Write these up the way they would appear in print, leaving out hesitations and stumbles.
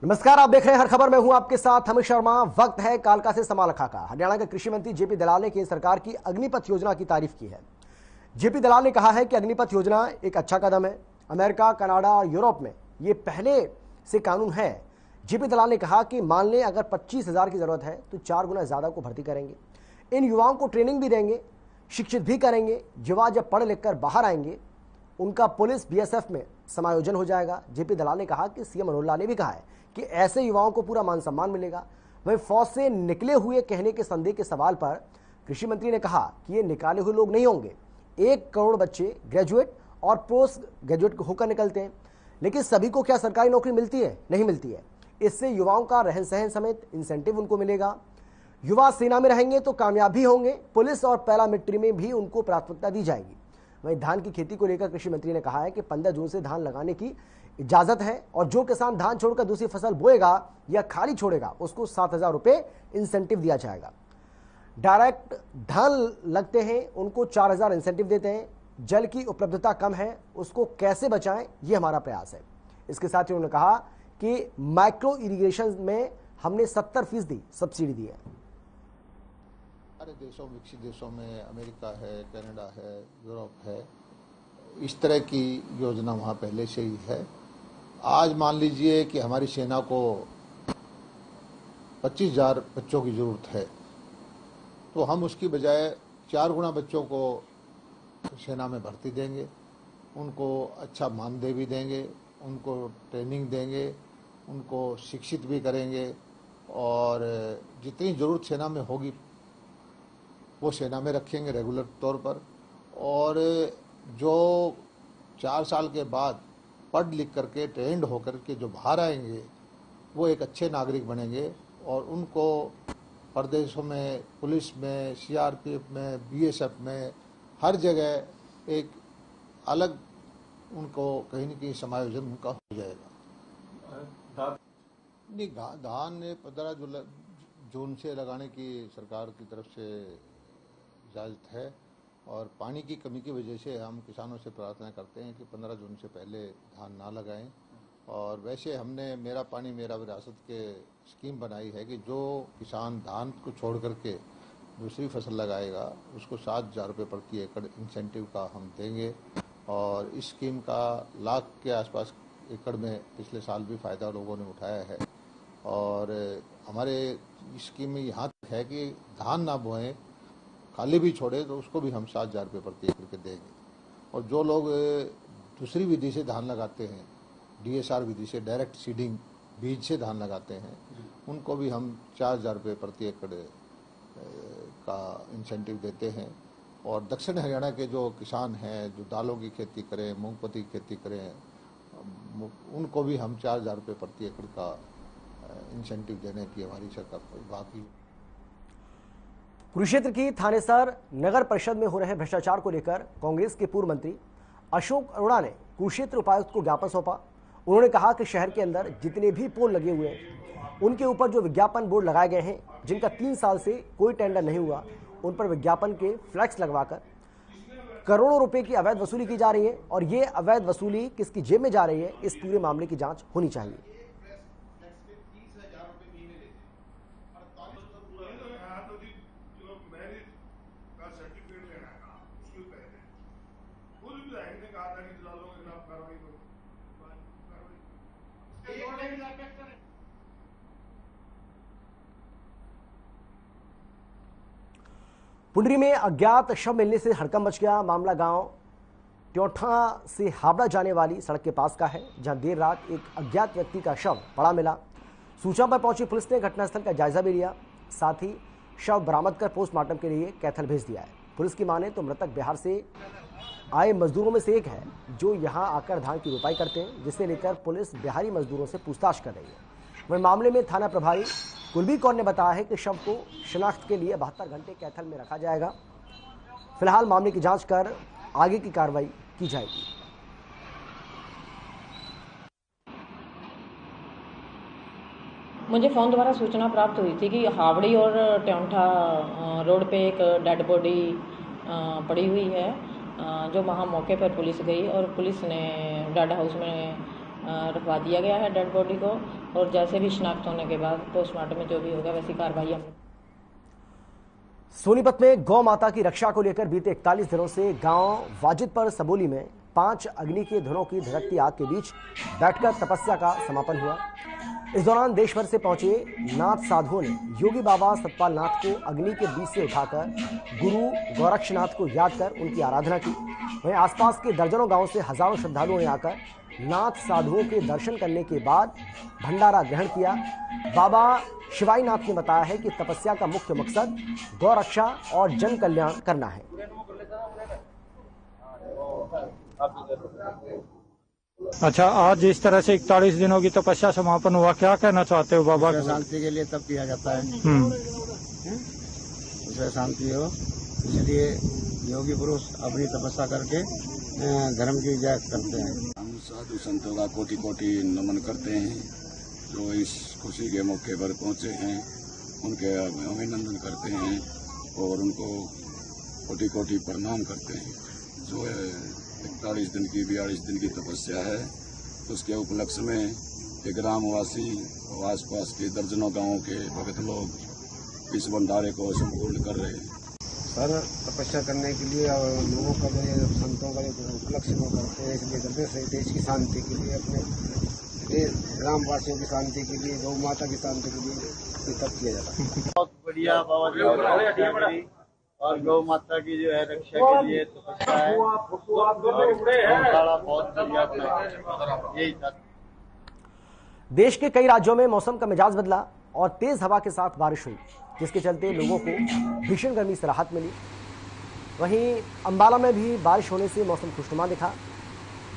नमस्कार, आप देख रहे हैं हर खबर में हूं आपके साथ अमित शर्मा। वक्त है कालका से समालखा का। हरियाणा के कृषि मंत्री जेपी दलाल ने केंद्र सरकार की अग्निपथ योजना की तारीफ की है। जेपी दलाल ने कहा है कि अग्निपथ योजना एक अच्छा कदम है। अमेरिका, कनाडा और यूरोप में ये पहले से कानून है। जेपी दलाल ने कहा कि मान लें अगर 25,000 की जरूरत है तो 4 गुना ज्यादा को भर्ती करेंगे। इन युवाओं को ट्रेनिंग भी देंगे, शिक्षित भी करेंगे। युवा जब पढ़ लिख कर बाहर आएंगे उनका पुलिस बीएसएफ में समायोजन हो जाएगा। जेपी दलाल ने कहा कि सीएम मनोहर लाल ने भी कहा है कि ऐसे युवाओं को पूरा मान सम्मान मिलेगा। वहीं फौज से निकले हुए कहने के संदेह के सवाल पर कृषि मंत्री ने कहा कि ये निकाले हुए लोग नहीं होंगे। 1 करोड़ बच्चे ग्रेजुएट और पोस्ट ग्रेजुएट होकर निकलते हैं, लेकिन सभी को क्या सरकारी नौकरी मिलती है? नहीं मिलती है। इससे युवाओं का रहन सहन समेत इंसेंटिव उनको मिलेगा। युवा सेना में रहेंगे तो कामयाब भी होंगे। पुलिस और पैरामिलिट्री में भी उनको प्राथमिकता दी जाएगी। वहीं धान की खेती को लेकर कृषि मंत्री ने कहा है कि 15 जून से धान लगाने की इजाजत है और जो किसान धान छोड़कर दूसरी फसल बोएगा या खाली छोड़ेगा उसको 7,000 रुपए इंसेंटिव दिया जाएगा। डायरेक्ट धान लगते हैं उनको 4,000 इंसेंटिव देते हैं। जल की उपलब्धता कम है, उसको कैसे बचाएं, ये हमारा प्रयास है। इसके साथ ही उन्होंने कहा कि माइक्रो इरिगेशन में हमने 70% सब्सिडी दी है। सारे देशों, विकसित देशों में अमेरिका है, कनाडा है, यूरोप है, इस तरह की योजना वहाँ पहले से ही है। आज मान लीजिए कि हमारी सेना को 25,000 बच्चों की ज़रूरत है, तो हम उसकी बजाय 4 गुना बच्चों को सेना में भर्ती देंगे, उनको अच्छा मानदेय भी देंगे, उनको ट्रेनिंग देंगे, उनको शिक्षित भी करेंगे और जितनी ज़रूरत सेना में होगी वो सेना में रखेंगे रेगुलर तौर पर। और जो 4 साल के बाद पढ़ लिख करके ट्रेंड होकर के जो बाहर आएंगे वो एक अच्छे नागरिक बनेंगे और उनको प्रदेशों में, पुलिस में, सीआरपीएफ में, बीएसएफ में, हर जगह एक अलग उनको कहीं न कहीं समायोजन उनका हो जाएगा। नहीं, धान 15 जून से लगाने की सरकार की तरफ से इजाज़त है और पानी की कमी की वजह से हम किसानों से प्रार्थना करते हैं कि 15 जून से पहले धान ना लगाएं। और वैसे हमने मेरा पानी मेरा विरासत के स्कीम बनाई है कि जो किसान धान को छोड़ करके दूसरी फसल लगाएगा उसको 7,000 रुपये प्रति एकड़ इंसेंटिव का हम देंगे। और इस स्कीम का लाख के आसपास एकड़ में पिछले साल भी फ़ायदा लोगों ने उठाया है। और हमारे इस स्कीम में यहाँ तक है कि धान ना बोएं, खाली भी छोड़े तो उसको भी हम 7,000 रुपये प्रति एकड़ के देंगे। और जो लोग दूसरी विधि से धान लगाते हैं, डीएसआर विधि से, डायरेक्ट सीडिंग बीज से धान लगाते हैं, उनको भी हम 4,000 रुपये प्रति एकड़ का इंसेंटिव देते हैं। और दक्षिण हरियाणा के जो किसान हैं जो दालों की खेती करें, मूंगफली की खेती करें, उनको भी हम 4,000 रुपये प्रति एकड़ का इंसेंटिव देने की हमारी सरकार बाकी। कुरुक्षेत्र की थानेसर नगर परिषद में हो रहे भ्रष्टाचार को लेकर कांग्रेस के पूर्व मंत्री अशोक अरोड़ा ने कुरुक्षेत्र उपायुक्त को ज्ञापन सौंपा। उन्होंने कहा कि शहर के अंदर जितने भी पोल लगे हुए हैं उनके ऊपर जो विज्ञापन बोर्ड लगाए गए हैं जिनका 3 साल से कोई टेंडर नहीं हुआ, उन पर विज्ञापन के फ्लैक्स लगवाकर करोड़ों रुपए की अवैध वसूली की जा रही है। और ये अवैध वसूली किसकी जेब में जा रही है, इस पूरे मामले की जांच होनी चाहिए। पुंडरी में अज्ञात शव मिलने से हड़कंप मच गया। मामला गांव ट्योठा से हावड़ा जाने वाली सड़क के पास का है, जहां देर रात एक अज्ञात व्यक्ति का शव पड़ा मिला। सूचना पर पहुंची पुलिस ने घटनास्थल का जायजा भी लिया, साथ ही शव बरामद कर पोस्टमार्टम के लिए कैथल भेज दिया है। पुलिस की माने तो मृतक बिहार से आए मजदूरों में से एक है जो यहां आकर धान की रोपाई करते हैं, जिसे लेकर पुलिस बिहारी मजदूरों से पूछताछ कर रही है। वहीं मामले में थाना प्रभारी कुलबीर कौर ने बताया है कि शव को शिनाख्त के लिए 72 घंटे कैथल में रखा जाएगा। फिलहाल मामले की जांच कर आगे की कार्रवाई की जाएगी। मुझे फ़ोन द्वारा सूचना प्राप्त हुई थी कि हावड़ी और ट्योठा रोड पे एक डेड बॉडी पड़ी हुई है, जो वहाँ मौके पर पुलिस गई और पुलिस ने डेड हाउस में रखवा दिया गया है डेड बॉडी को। और जैसे भी शिनाख्त होने के बाद पोस्टमार्टम में जो भी होगा वैसी कार्रवाई हम। सोनीपत में गौ माता की रक्षा को लेकर बीते 41 दिनों से गांव वाजिदपुर सबोली में 5 अग्नि के धुनों की धधकती आग के बीच बैठकर तपस्या का समापन हुआ। इस दौरान देश भर से पहुंचे नाथ साधुओं ने योगी बाबा सतपाल नाथ को अग्नि के बीच से उठाकर गुरु गोरक्षनाथ को याद कर उनकी आराधना की। वहीं आसपास के दर्जनों गांवों से हजारों श्रद्धालुओं ने आकर नाथ साधुओं के दर्शन करने के बाद भंडारा ग्रहण किया। बाबा शिवाई नाथ ने बताया है कि तपस्या का मुख्य मकसद गौ रक्षा और जन कल्याण करना है। अच्छा, आज इस तरह से 41 दिनों की तपस्या समापन हुआ, क्या कहना चाहते हो बाबा? शांति के लिए तब किया जाता है, उसे शांति हो, इसलिए योगी पुरुष अपनी तपस्या करके धर्म की जय करते हैं। हम साधु संतों का कोटि कोटि नमन करते हैं जो इस खुशी के मौके पर पहुंचे हैं, उनके अभिनंदन करते हैं और उनको कोटि कोटि प्रणाम करते हैं। जो 41 दिन की 42 दिन की तपस्या है, उसके उपलक्ष्य में ये ग्रामवासी और आसपास के दर्जनों गांवों के भक्त लोग इस भंडारे को संपूर्ण कर रहे हैं। सर, तपस्या करने के लिए और लोगों का जो संतों का जो उपलक्ष्य वो करते हैं, इसलिए करते हैं देश की शांति के लिए, अपने ग्रामवासियों की शांति के लिए, गौ माता की शांति के लिए ये तब किया जाता है। बहुत बढ़िया बाबा जी और गौ माता की जो है रक्षा के लिए तपस्या है, बहुत बढ़िया यही था। देश के कई राज्यों में मौसम का मिजाज बदला और तेज हवा के साथ बारिश हुई, जिसके चलते लोगों को भीषण गर्मी से राहत मिली। वहीं अंबाला में भी बारिश होने से मौसम खुशनुमा दिखा।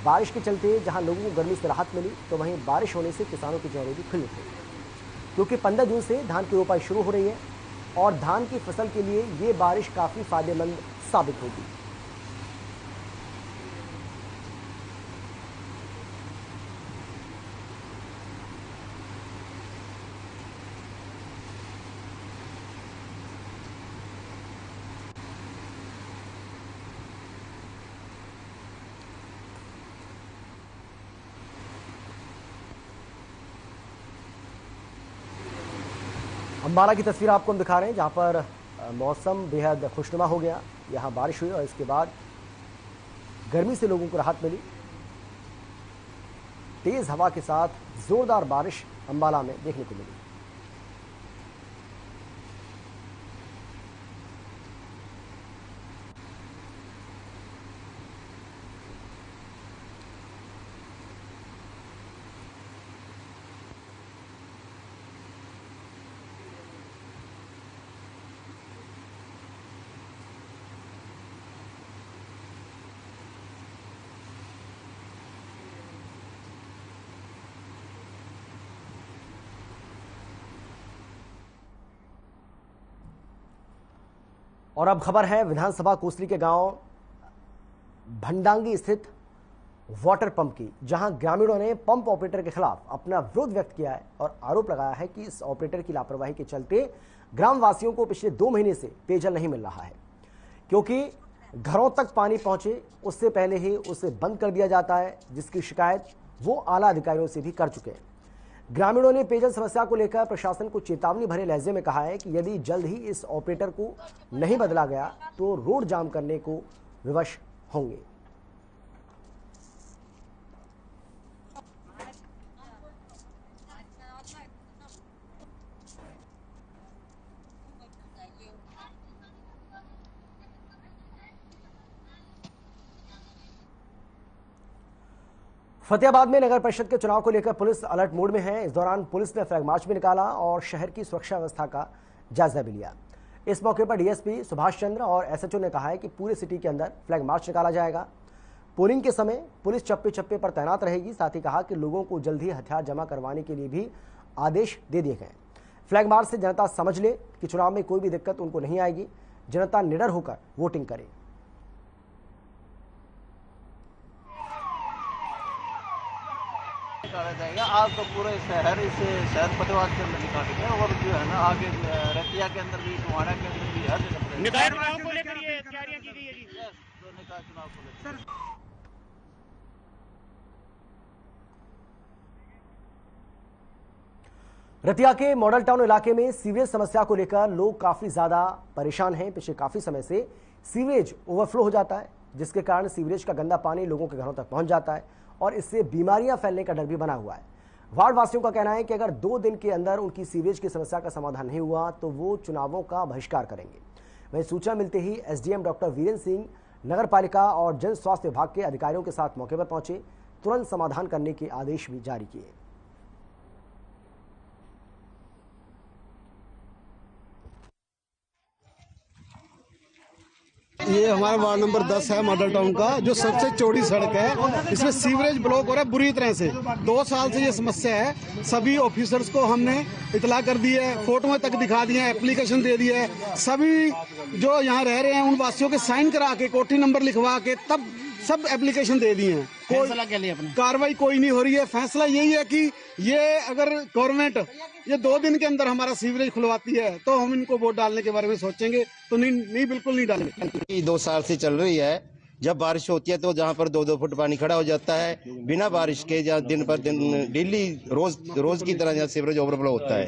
बारिश के चलते जहां लोगों को गर्मी से राहत मिली, तो वहीं बारिश होने से किसानों के चेहरे भी खिले थे, क्योंकि 15 जून से धान की रोपाई शुरू हो रही है और धान की फसल के लिए ये बारिश काफी फायदेमंद साबित होगी। अंबाला की तस्वीर आपको हम दिखा रहे हैं, जहां पर मौसम बेहद खुशनुमा हो गया। यहां बारिश हुई और इसके बाद गर्मी से लोगों को राहत मिली। तेज हवा के साथ जोरदार बारिश अंबाला में देखने को मिली। और अब खबर है विधानसभा कोसली के गांव भंडांगी स्थित वाटर पंप की, जहां ग्रामीणों ने पंप ऑपरेटर के खिलाफ अपना विरोध व्यक्त किया है और आरोप लगाया है कि इस ऑपरेटर की लापरवाही के चलते ग्रामवासियों को पिछले 2 महीने से पेयजल नहीं मिल रहा है, क्योंकि घरों तक पानी पहुंचे उससे पहले ही उसे बंद कर दिया जाता है, जिसकी शिकायत वो आला अधिकारियों से भी कर चुके हैं। ग्रामीणों ने पेयजल समस्या को लेकर प्रशासन को चेतावनी भरे लहजे में कहा है कि यदि जल्द ही इस ऑपरेटर को नहीं बदला गया तो रोड जाम करने को विवश होंगे। फतेहाबाद में नगर परिषद के चुनाव को लेकर पुलिस अलर्ट मोड में है। इस दौरान पुलिस ने फ्लैग मार्च भी निकाला और शहर की सुरक्षा व्यवस्था का जायजा भी लिया। इस मौके पर डीएसपी सुभाष चंद्र और एसएचओ ने कहा है कि पूरे सिटी के अंदर फ्लैग मार्च निकाला जाएगा। पोलिंग के समय पुलिस चप्पे चप्पे पर तैनात रहेगी। साथ ही कहा कि लोगों को जल्द ही हथियार जमा करवाने के लिए भी आदेश दे दिए गए। फ्लैग मार्च से जनता समझ ले कि चुनाव में कोई भी दिक्कत उनको नहीं आएगी। जनता निडर होकर वोटिंग करे। निकाला जाएगा। आज तो पूरे शहर फतेहाबाद के अंदर निकालेंगे और जो है ना आगे रतिया के अंदर भी, टुहाना के अंदर भी, हर जगह निकाय चुनाव को लेकर ये तैयारियां की गई है जी। निकाय चुनाव को लेकर रतिया के मॉडल टाउन इलाके में सीवरेज समस्या को लेकर लोग काफी ज्यादा परेशान हैं। पिछले काफी समय से सीवरेज ओवरफ्लो हो जाता है, जिसके कारण सीवरेज का गंदा पानी लोगों के घरों तक पहुंच जाता है और इससे बीमारियां फैलने का डर भी बना हुआ है। वार्ड वासियों का कहना है कि अगर 2 दिन के अंदर उनकी सीवरेज की समस्या का समाधान नहीं हुआ तो वो चुनावों का बहिष्कार करेंगे। वहीं सूचना मिलते ही एसडीएम डॉक्टर वीरेंद्र सिंह नगर पालिका और जन स्वास्थ्य विभाग के अधिकारियों के साथ मौके पर पहुंचे, तुरंत समाधान करने के आदेश भी जारी किए। ये हमारा वार्ड नंबर 10 है मॉडल टाउन का, जो सबसे चौड़ी सड़क है। इसमें सीवरेज ब्लॉक हो रहा है बुरी तरह से। 2 साल से ये समस्या है। सभी ऑफिसर्स को हमने इतला कर दी है, फोटो तक दिखा दिए हैं, एप्लीकेशन दे दी है। सभी जो यहाँ रह रहे हैं उन वासियों के साइन करा के, कोठी नंबर लिखवा के तब सब एप्लीकेशन दे दिए हैं। कोई कार्रवाई कोई नहीं हो रही है। फैसला यही है कि ये अगर गवर्नमेंट ये 2 दिन के अंदर हमारा सीवरेज खुलवाती है तो हम इनको वोट डालने के बारे में सोचेंगे, तो नहीं बिल्कुल नहीं डालेंगे। 2 साल से चल रही है। जब बारिश होती है तो जहाँ पर 2-2 फुट पानी खड़ा हो जाता है, बिना बारिश के जहाँ दिन पर दिन डेली रोज की तरह यहाँ सीवरेज ओवरफ्लो होता है।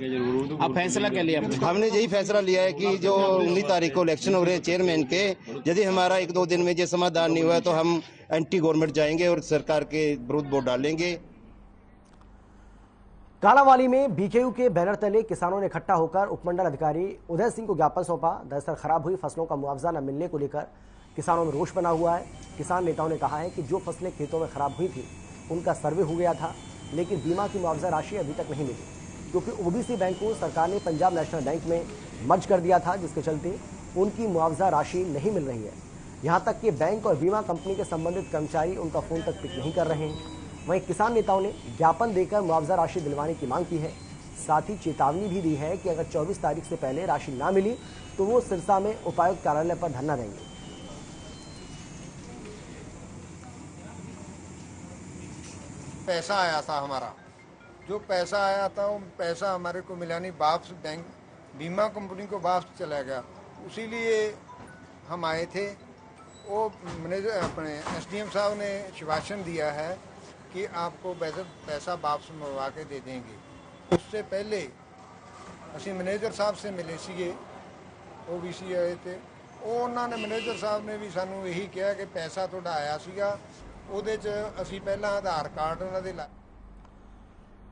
अब फैसला क्या लिया हमने यही फैसला लिया है कि जो 19 तारीख को इलेक्शन हो रहे हैं चेयरमैन के, यदि हमारा 1-2 दिन में ये समाधान नहीं हुआ तो हम एंटी गवर्नमेंट जाएंगे और सरकार के विरुद्ध वोट डालेंगे। कालांवाली में बीकेयू के बैनर तले किसानों ने इकट्ठा होकर उपमंडल अधिकारी उदय सिंह को ज्ञापन सौंपा। दरअसल खराब हुई फसलों का मुआवजा न मिलने को लेकर किसानों में रोष बना हुआ है। किसान नेताओं ने कहा है कि जो फसलें खेतों में खराब हुई थी उनका सर्वे हो गया था, लेकिन बीमा की मुआवजा राशि अभी तक नहीं मिली, क्योंकि ओबीसी बैंक को सरकार ने पंजाब नेशनल बैंक में मर्ज कर दिया था, जिसके चलते उनकी मुआवजा राशि नहीं मिल रही है। यहाँ तक कि बैंक और बीमा कंपनी के संबंधित कर्मचारी उनका फोन तक पिक नहीं कर रहे हैं। वहीं किसान नेताओं ने ज्ञापन देकर मुआवजा राशि दिलवाने की मांग की है। साथ ही चेतावनी भी दी है कि अगर 24 तारीख से पहले राशि ना मिली तो वो सिरसा में उपायुक्त कार्यालय पर धरना देंगे। पैसा आया था हमारा, जो पैसा आया था वो पैसा हमारे को मिला नहीं, वापस बैंक बीमा कंपनी को वापस चला गया। उसी लिए हम आए थे। वो मैनेजर अपने एसडीएम साहब ने आश्वासन दिया है कि आपको पैसा वापस मंगवा के दे देंगे। उससे पहले ਅਸੀਂ मैनेजर साहब से मिले ਸੀਗੇ, ओबीसी आए थे। उन्होंने मैनेजर साहब ने भी सानू यही कहा कि पैसा ਤੁਹਾਡਾ ਆਇਆ ਸੀਗਾ, ਉਹਦੇ 'ਚ ਅਸੀਂ ਪਹਿਲਾਂ आधार कार्ड ਉਹਨਾਂ ਦੇ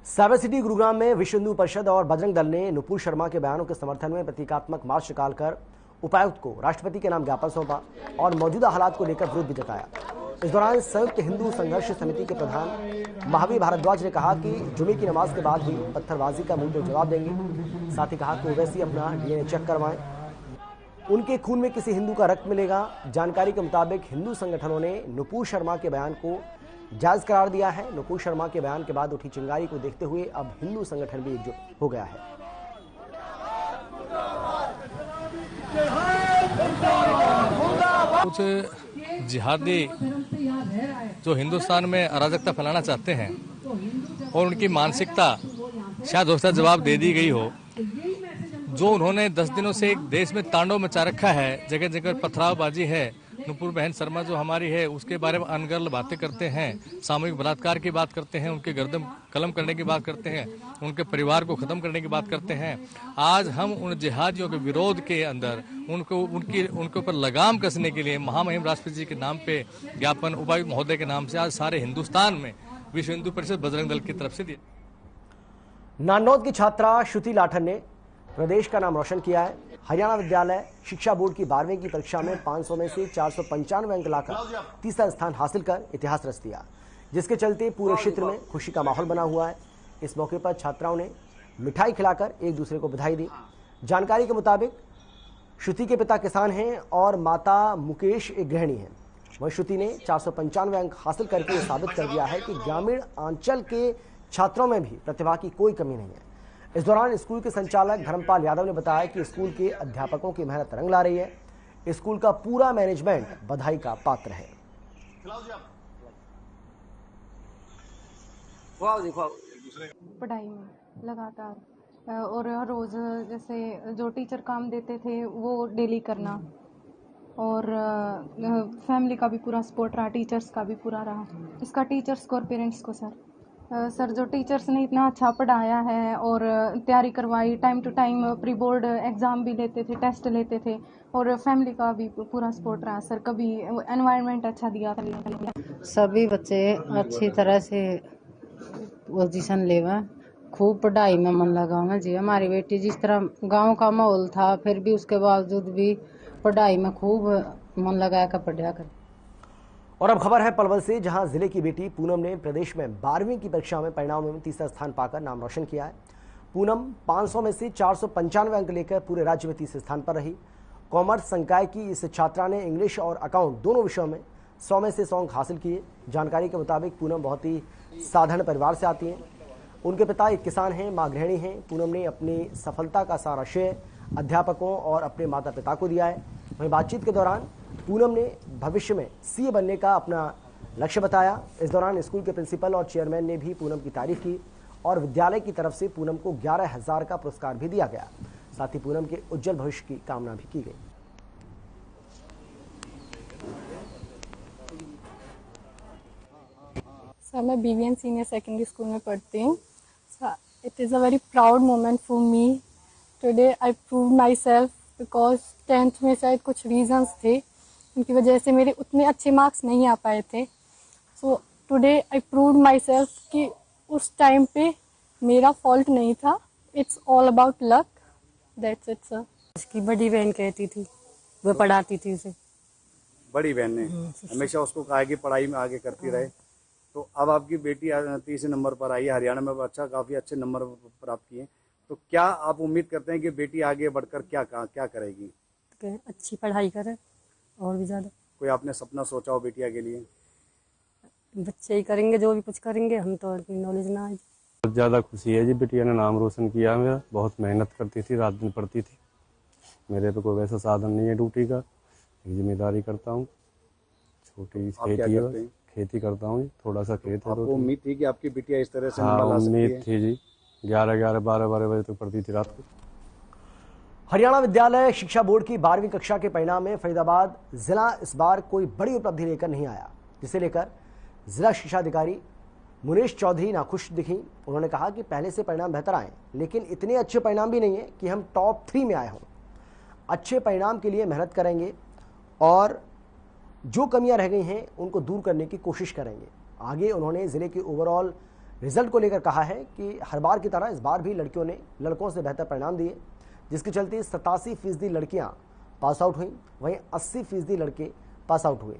साइबर सिटी गुरुग्राम में विश्व हिंदू परिषद और बजरंग दल ने नुपुर शर्मा के बयानों के समर्थन में प्रतीकात्मक मार्च निकालकर उपायुक्त को राष्ट्रपति के नाम ज्ञापन सौंपा और मौजूदा हालात को लेकर विरोध भी जताया। इस दौरान संयुक्त हिंदू संघर्ष समिति के प्रधान महावीर भारद्वाज ने कहा कि जुमे की नमाज के बाद हुई पत्थरबाजी का मुंह पे जवाब देंगे। साथ ही कहा कि ओवैसी अपना डीएनए चेक करवाएं, उनके खून में किसी हिंदू का रक्त मिलेगा। जानकारी के मुताबिक हिंदू संगठनों ने नुपुर शर्मा के बयान को जायज करार दिया है। नुपुर शर्मा के बयान के बाद उठी चिंगारी को देखते हुए अब हिंदू संगठन भी एकजुट हो गया है। कुछ जिहादी जो हिंदुस्तान में अराजकता फैलाना चाहते हैं और उनकी मानसिकता शायद उसका जवाब दे दी गई हो। जो उन्होंने 10 दिनों से एक देश में तांडव मचा रखा है, जगह जगह पथरावबाजी है। नुपुर बहन शर्मा जो हमारी है उसके बारे में अनगर्ल बातें करते हैं, सामूहिक बलात्कार की बात करते हैं, उनके गर्दन कलम करने की बात करते हैं, उनके परिवार को खत्म करने की बात करते हैं। आज हम उन जिहादियों के विरोध के अंदर उनके ऊपर लगाम कसने के लिए महामहिम राष्ट्रपति जी के नाम पे ज्ञापन उपायुक्त महोदय के नाम से आज सारे हिंदुस्तान में विश्व हिंदू परिषद बजरंग दल की तरफ से दिया। नानौद की छात्रा श्रुति लाठर ने प्रदेश का नाम रोशन किया है। हरियाणा विद्यालय शिक्षा बोर्ड की 12वीं की परीक्षा में 500 में से 495 अंक लाकर तीसरा स्थान हासिल कर इतिहास रच दिया, जिसके चलते पूरे क्षेत्र में खुशी का माहौल बना हुआ है। इस मौके पर छात्राओं ने मिठाई खिलाकर एक दूसरे को बधाई दी। जानकारी के मुताबिक श्रुति के पिता किसान हैं और माता मुकेश एक गृहिणी हैं। वहीं श्रुति ने 495 अंक हासिल करके ये साबित कर दिया है कि ग्रामीण अंचल के छात्रों में भी प्रतिभा की कोई कमी नहीं है। इस दौरान स्कूल के संचालक धर्मपाल यादव ने बताया कि स्कूल के अध्यापकों की मेहनत रंग ला रही है। स्कूल का पूरा मैनेजमेंट बधाई का पात्र है। पढ़ाई में लगातार और रोज जैसे जो टीचर काम देते थे वो डेली करना और फैमिली का भी पूरा सपोर्ट रहा, टीचर्स का भी पूरा रहा। इसका टीचर्स को और पेरेंट्स को सर सर जो टीचर्स ने इतना अच्छा पढ़ाया है और तैयारी करवाई, time to time pre board exam भी लेते थे, टेस्ट लेते थे, और फैमिली का भी पूरा सपोर्ट रहा सर। कभी एनवायरनमेंट अच्छा दिया। सभी बच्चे अच्छी तरह से पोजीशन लेवा, खूब पढ़ाई में मन लगाना जी। हमारी बेटी जिस तरह गांव का माहौल था, फिर भी उसके बावजूद भी पढ़ाई में खूब मन लगा कर पढ़ा कर। और अब खबर है पलवल से, जहां जिले की बेटी पूनम ने प्रदेश में 12वीं की परीक्षा में परिणाम में तीसरा स्थान पाकर नाम रोशन किया है। पूनम 500 में से 495 अंक लेकर पूरे राज्य में तीसरे स्थान पर रही। कॉमर्स संकाय की इस छात्रा ने इंग्लिश और अकाउंट दोनों विषयों में 100 में से 100 अंक हासिल किए। जानकारी के मुताबिक पूनम बहुत ही साधारण परिवार से आती हैं। उनके पिता एक किसान हैं, मां गृहिणी हैं। पूनम ने अपनी सफलता का सारा श्रेय अध्यापकों और अपने माता पिता को दिया है। वहीं बातचीत के दौरान पूनम ने भविष्य में सीए बनने का अपना लक्ष्य बताया। इस दौरान स्कूल के प्रिंसिपल और चेयरमैन ने भी पूनम की तारीफ की और विद्यालय की तरफ से पूनम को 11,000 का पुरस्कार भी दिया गया। साथ ही पूनम के उज्जवल भविष्य की कामना भी की गई। सर मैं BVN सीनियर सेकेंडरी स्कूल में पढ़ती हूँ। It is a very proud moment for me. Today I prove my self because 10th में शायद कुछ रीजंस थे, उनकी वजह से मेरे उतने अच्छे मार्क्स नहीं आ पाए थे। So today I prove my self कि उस टाइम पे मेरा फॉल्ट नहीं था। It's all about luck, that's it sir. उसकी बड़ी बहन कहती थी, वो पढ़ाती थी उसे। बड़ी बहन ने हमेशा उसको कहा कि पढ़ाई में आगे करती रहे। तो अब आपकी बेटी तीसरे नंबर पर आई है, हरियाणा में काफ़ी अच्छे नंबर प्राप्त किए। तो क्या आप उम्मीद करते हैं कि बेटी आगे बढ़कर क्या करेगी? अच्छी पढ़ाई करे और भी ज़्यादा। कोई आपने सपना सोचा हो बेटिया के लिए? बच्चे ही करेंगे जो भी कुछ करेंगे, हम तो नॉलेज ना है। बहुत ज़्यादा खुशी है जी, बिटिया ने नाम रोशन किया। मेरा बहुत मेहनत करती थी, रात दिन पढ़ती थी। मेरे पे कोई वैसा साधन नहीं है ड्यूटी का, जिम्मेदारी करता हूँ। छोटी खेती करता हूँ, थोड़ा सा खेत है। आपको उम्मीद थी कि आपकी बिटिया इस तरह से? हाँ, उम्मीद थी जी। 11 12 बजे तक पढ़ती थी रात को। हरियाणा विद्यालय शिक्षा बोर्ड की 12वीं कक्षा के परिणाम में फरीदाबाद जिला इस बार कोई बड़ी उपलब्धि लेकर नहीं आया, जिसे लेकर जिला शिक्षा अधिकारी मुनेश चौधरी नाखुश दिखी। उन्होंने कहा कि पहले से परिणाम बेहतर आए, लेकिन इतने अच्छे परिणाम भी नहीं है कि हम टॉप 3 में आए हों। अच्छे परिणाम के लिए मेहनत करेंगे और जो कमियां रह गई हैं उनको दूर करने की कोशिश करेंगे। आगे उन्होंने जिले के ओवरऑल रिजल्ट को लेकर कहा है कि हर बार की तरह इस बार भी लड़कियों ने लड़कों से बेहतर परिणाम दिए, जिसके चलते 87% लड़कियां पास आउट हुई, वहीं 80% लड़के पास आउट हुए।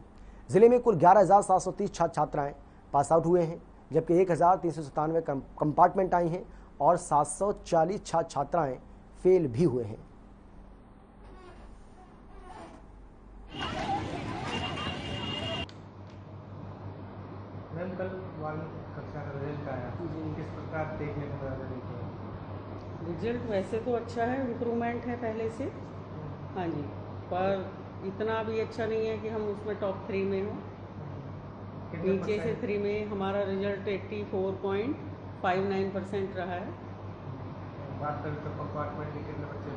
जिले में कुल 11,730 छात्र छात्राएं पास आउट हुए हैं, जबकि 1,397 कंपार्टमेंट आई हैं और 740 छात्र छात्राएं फेल भी हुए हैं। मैम कल 12वीं कक्षा का रिजल्ट आया, किस प्रकार देखने को मिला? रिजल्ट वैसे तो अच्छा है, इम्प्रूवमेंट है पहले से। हाँ जी, पर इतना भी अच्छा नहीं है कि हम उसमें टॉप 3 में हों। नीचे से 3 में हमारा रिजल्ट 84.59% रहा है। बात करें तो कंपार्टमेंट के कितने बच्चे?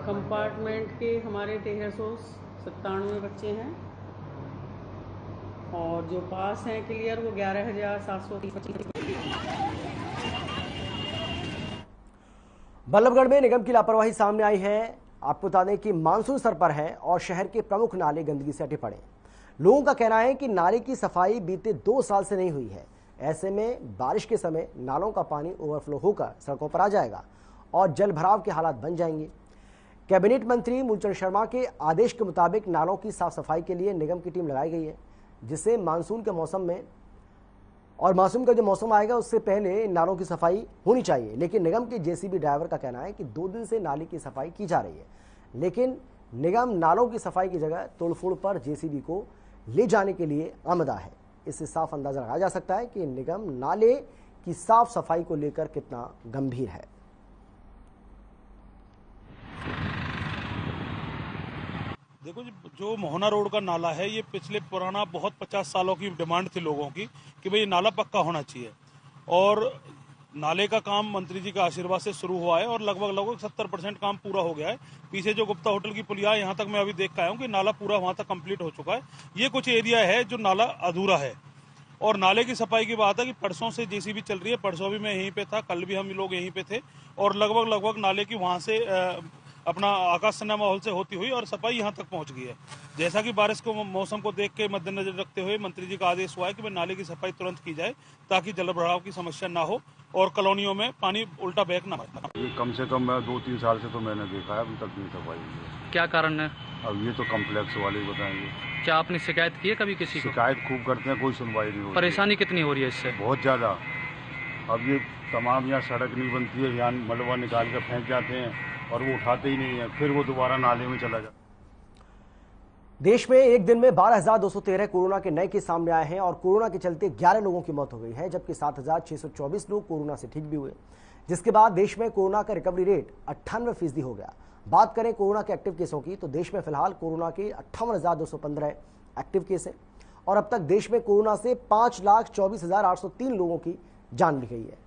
कंपार्टमेंट के हमारे 1397 बच्चे हैं और जो पास हैं क्लियर वो 11,730। बल्लभगढ़ में निगम की लापरवाही सामने आई है। आपको बता दें कि मानसून सर पर है और शहर के प्रमुख नाले गंदगी से अटे पड़े। लोगों का कहना है कि नाले की सफाई बीते 2 साल से नहीं हुई है। ऐसे में बारिश के समय नालों का पानी ओवरफ्लो होकर सड़कों पर आ जाएगा और जल भराव के हालात बन जाएंगे। कैबिनेट मंत्री मूलचंद शर्मा के आदेश के मुताबिक नालों की साफ सफाई के लिए निगम की टीम लगाई गई है, जिससे मानसून के मौसम में और मानसून का जो मौसम आएगा उससे पहले नालों की सफाई होनी चाहिए। लेकिन निगम के जेसीबी ड्राइवर का कहना है कि 2 दिन से नाले की सफाई की जा रही है, लेकिन निगम नालों की सफाई की जगह तोड़फोड़ पर जेसीबी को ले जाने के लिए आमदा है। इससे साफ अंदाजा लगाया जा सकता है कि निगम नाले की साफ सफाई को लेकर कितना गंभीर है। देखो जी, जो मोहना रोड का नाला है ये पिछले पुराना बहुत 50 सालों की डिमांड थी लोगों की कि भाई ये नाला पक्का होना चाहिए, और नाले का काम मंत्री जी का आशीर्वाद से शुरू हुआ है और लगभग 70% काम पूरा हो गया है। पीछे जो गुप्ता होटल की पुलिया है, यहाँ तक मैं अभी देख के आया हूँ कि नाला पूरा वहाँ तक कंप्लीट हो चुका है। ये कुछ एरिया है जो नाला अधूरा है। और नाले की सफाई की बात है कि परसों से जेसीबी चल रही है, परसों भी मैं यहीं पे था, कल भी हम लोग यहीं पे थे और लगभग नाले की वहां से अपना आकाश सिनेमा हॉल से होती हुई और सफाई यहाँ तक पहुंच गई है। जैसा कि बारिश को मौसम को देख के मद्देनजर रखते हुए मंत्री जी का आदेश हुआ है कि भाई नाले की सफाई तुरंत की जाए ताकि जल भराव की समस्या ना हो और कॉलोनियों में पानी उल्टा बहक ना हो। ये कम से कम 2-3 साल से तो मैंने देखा है, अभी तक नहीं सफाई हुई है। क्या कारण है? अब ये तो कम्प्लेक्स वाले ही बताएंगे। क्या आपने शिकायत की है कभी किसी को? शिकायत खूब करते हैं, कोई सुनवाई नहीं होती। परेशानी कितनी हो रही है इससे? बहुत ज़्यादा। अब ये तमाम यहाँ सड़क नहीं बनती है, यहाँ मलबा निकाल कर फेंक जाते हैं और वो उठाते ही नहीं है, फिर वो दोबारा नाले में चला जाता। देश में एक दिन में 12,213 कोरोना के नए केस सामने आए हैं और कोरोना के चलते 11 लोगों की मौत हो गई है, जबकि 7,624 लोग कोरोना से ठीक भी हुए, जिसके बाद देश में कोरोना का रिकवरी रेट 98% हो गया। बात करें कोरोना के एक्टिव केसों की तो देश में फिलहाल कोरोना के 58,215 एक्टिव केस हैं और अब तक देश में कोरोना से 5,24,803 लोगों की जान भी गई है।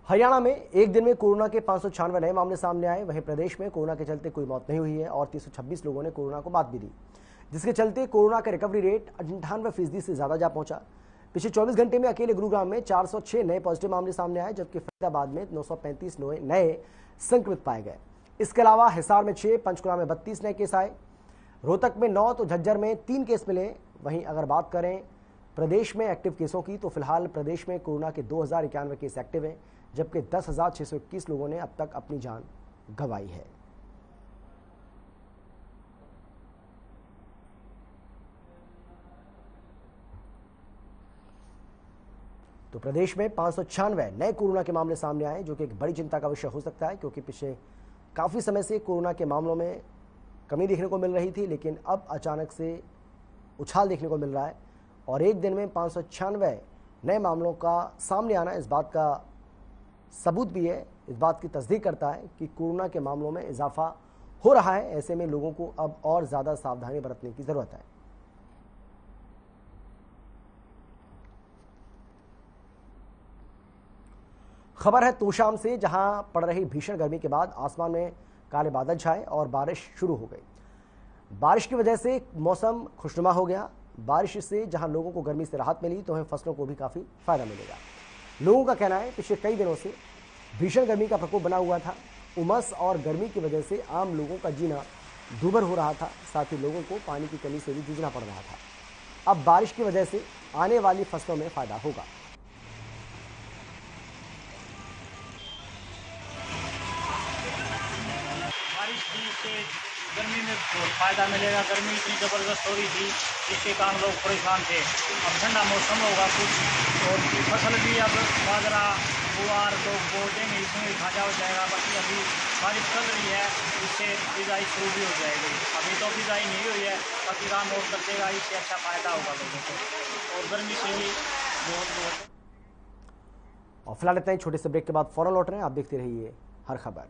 हरियाणा में एक दिन में कोरोना के 596 नए मामले सामने आए। वहीं प्रदेश में कोरोना के चलते कोई मौत नहीं हुई है और 326 लोगों ने कोरोना को मात भी दी, जिसके चलते कोरोना का रिकवरी रेट 98% से ज्यादा जा पहुंचा। पिछले 24 घंटे में अकेले गुरुग्राम में 406 नए पॉजिटिव मामले सामने आए, जबकि फरीदाबाद में 935 नए संक्रमित पाए गए। इसके अलावा हिसार में 6, पंचकुला में 32 नए केस आए, रोहतक में 9 तो झज्जर में 3 केस मिले। वहीं अगर बात करें प्रदेश में एक्टिव केसों की तो फिलहाल प्रदेश में कोरोना के 2,091 केस एक्टिव हैं, जबकि 10,621 लोगों ने अब तक अपनी जान गंवाई है। तो प्रदेश में 596 नए कोरोना के मामले सामने आए, जो कि एक बड़ी चिंता का विषय हो सकता है, क्योंकि पिछले काफी समय से कोरोना के मामलों में कमी देखने को मिल रही थी, लेकिन अब अचानक से उछाल देखने को मिल रहा है और एक दिन में 596 नए मामलों का सामने आना इस बात का सबूत भी है, इस बात की तस्दीक करता है कि कोरोना के मामलों में इजाफा हो रहा है। ऐसे में लोगों को अब और ज्यादा सावधानी बरतने की जरूरत है। खबर है तोशाम से, जहां पड़ रही भीषण गर्मी के बाद आसमान में काले बादल छाए और बारिश शुरू हो गई। बारिश की वजह से मौसम खुशनुमा हो गया। बारिश से जहां लोगों को गर्मी से राहत मिली, तो वहीं फसलों को भी काफी फायदा मिलेगा। लोगों का कहना है पिछले कई दिनों से भीषण गर्मी का प्रकोप बना हुआ था। उमस और गर्मी की वजह से आम लोगों का जीना दूभर हो रहा था, साथ ही लोगों को पानी की कमी से भी जूझना पड़ रहा था। अब बारिश की वजह से आने वाली फसलों में फायदा होगा। बारिश से गर्मी में बहुत फायदा मिलेगा। गर्मी इतनी ज़बरदस्त हो रही थी जिसके कारण लोग परेशान थे। अब ठंडा मौसम होगा कुछ और फसल भी अब बाजरा गुआर लोग बो देंगे, इसमें भी फायदा हो जाएगा। बाकी अभी बारिश चल रही है, इससे बिजाई शुरू भी हो जाएगी। अभी तो बिजाई नहीं हुई है, बाकी काम और कर देगा, इससे अच्छा फायदा होगा लोगों को और गर्मी से भी बहुत। और फिलहाल इतना ही, छोटे से ब्रेक के बाद फौरन लौट रहे हैं। आप देखते रहिए हर खबर।